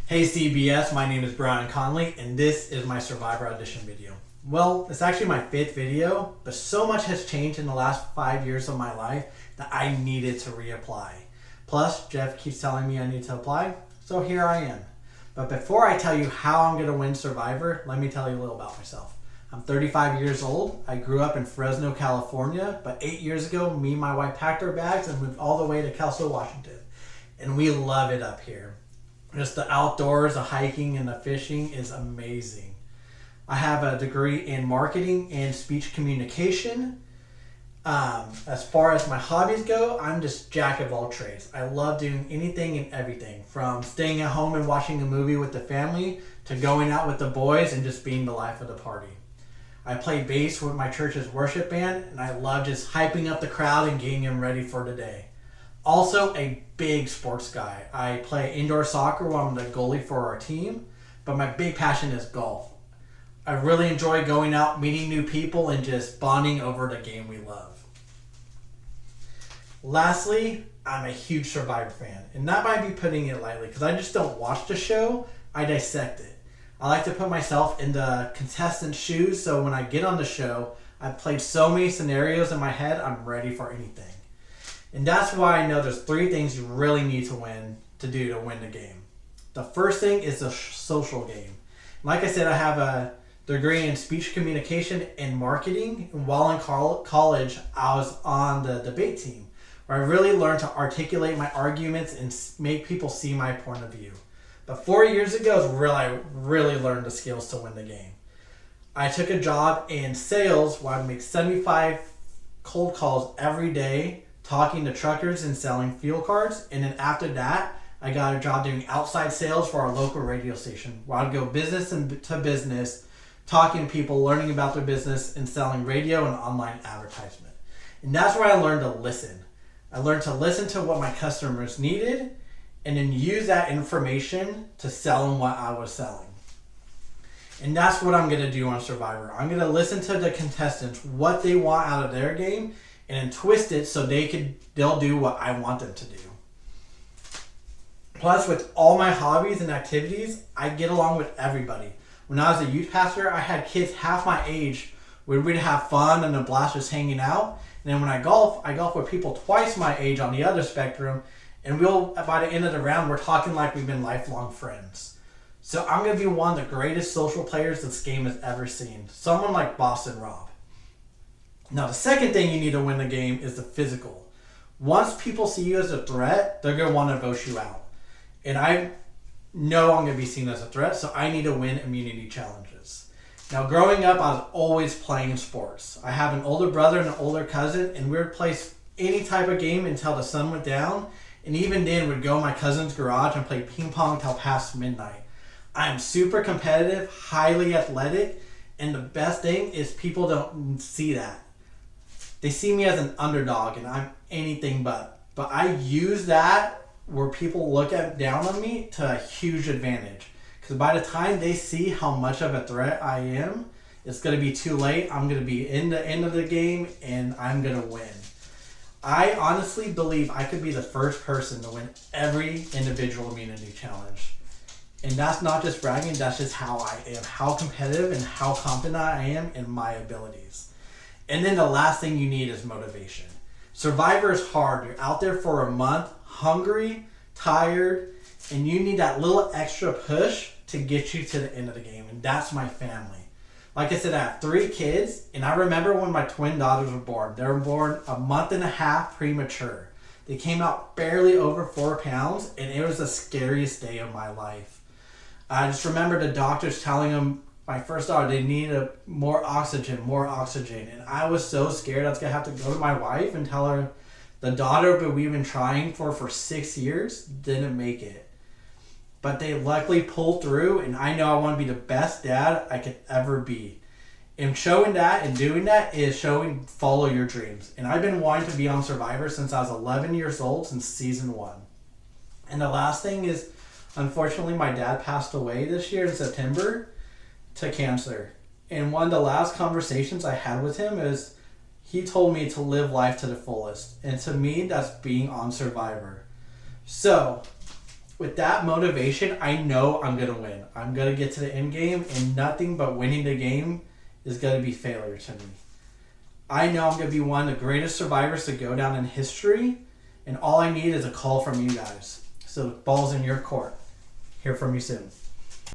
Hey CBS, my name is Brian Conley, and this is my Survivor Audition video. Well, it's actually my 5th video, but so much has changed in the last 5 years of my life that I needed to reapply. Plus, Jeff keeps telling me I need to apply, so here I am. But before I tell you how I'm going to win Survivor, let me tell you a little about myself. I'm 35 years old. I grew up in Fresno, California, but 8 years ago, me and my wife packed our bags and moved all the way to Kelso, Washington. And we love it up here. Just the outdoors, the hiking, and the fishing is amazing. I have a degree in marketing and speech communication. As far as my hobbies go, I'm just jack of all trades. I love doing anything and everything, from staying at home and watching a movie with the family to going out with the boys and just being the life of the party. I play bass with my church's worship band, and I love just hyping up the crowd and getting them ready for the day. Also a big sports guy. I play indoor soccer while I'm the goalie for our team, but my big passion is golf. I really enjoy going out, meeting new people, and just bonding over the game we love. Lastly, I'm a huge Survivor fan, and that might be putting it lightly because I just don't watch the show, I dissect it. I like to put myself in the contestant's shoes, so when I get on the show, I've played so many scenarios in my head, I'm ready for anything. And that's why I know there's 3 things you really need to win the game. The first thing is the social game. Like I said, I have a degree in speech communication and marketing. And while in college, I was on the debate team, where I really learned to articulate my arguments and make people see my point of view. But 4 years ago is where I really learned the skills to win the game. I took a job in sales where I make 75 cold calls every day, talking to truckers and selling fuel cards. And then after that, I got a job doing outside sales for our local radio station, where I'd go business to business, talking to people, learning about their business, and selling radio and online advertisement. And that's where I learned to listen. I learned to listen to what my customers needed and then use that information to sell them what I was selling. And that's what I'm going to do on Survivor. I'm going to listen to the contestants, what they want out of their game, and then twist it so they'll do what I want them to do. Plus, with all my hobbies and activities, I get along with everybody. When I was a youth pastor, I had kids half my age where we'd have fun and a blast just hanging out. And then when I golf with people twice my age on the other spectrum, and by the end of the round, we're talking like we've been lifelong friends. So I'm going to be one of the greatest social players this game has ever seen. Someone like Boston Rob. Now, the second thing you need to win the game is the physical. Once people see you as a threat, they're going to want to vote you out. And I know I'm going to be seen as a threat, so I need to win immunity challenges. Now, growing up, I was always playing sports. I have an older brother and an older cousin, and we would play any type of game until the sun went down. And even then, we'd go in my cousin's garage and play ping pong till past midnight. I am super competitive, highly athletic, and the best thing is people don't see that. They see me as an underdog, and I'm anything but. But I use that where people look down on me to a huge advantage. Because by the time they see how much of a threat I am, it's going to be too late. I'm going to be in the end of the game, and I'm going to win. I honestly believe I could be the first person to win every individual immunity challenge. And that's not just bragging, that's just how I am. How competitive and how confident I am in my abilities. And then the last thing you need is motivation. Survivor is hard. You're out there for a month, hungry, tired, and you need that little extra push to get you to the end of the game. And that's my family. Like I said, I have 3 kids, and I remember when my twin daughters were born. They were born a month and a half premature. They came out barely over 4 pounds, and it was the scariest day of my life. I just remember the doctors telling them, my first daughter, they needed more oxygen. And I was so scared I was going to have to go to my wife and tell her the daughter that we've been trying for 6 years didn't make it. But they luckily pulled through, and I know I want to be the best dad I could ever be. And showing that and doing that is showing follow your dreams. And I've been wanting to be on Survivor since I was 11 years old, since season 1. And the last thing is, unfortunately, my dad passed away this year in September to cancer. And one of the last conversations I had with him is he told me to live life to the fullest. And to me, that's being on Survivor. So with that motivation, I know I'm going to win. I'm going to get to the end game, and nothing but winning the game is going to be failure to me. I know I'm going to be one of the greatest survivors to go down in history, and all I need is a call from you guys. So the ball's in your court. Hear from you soon.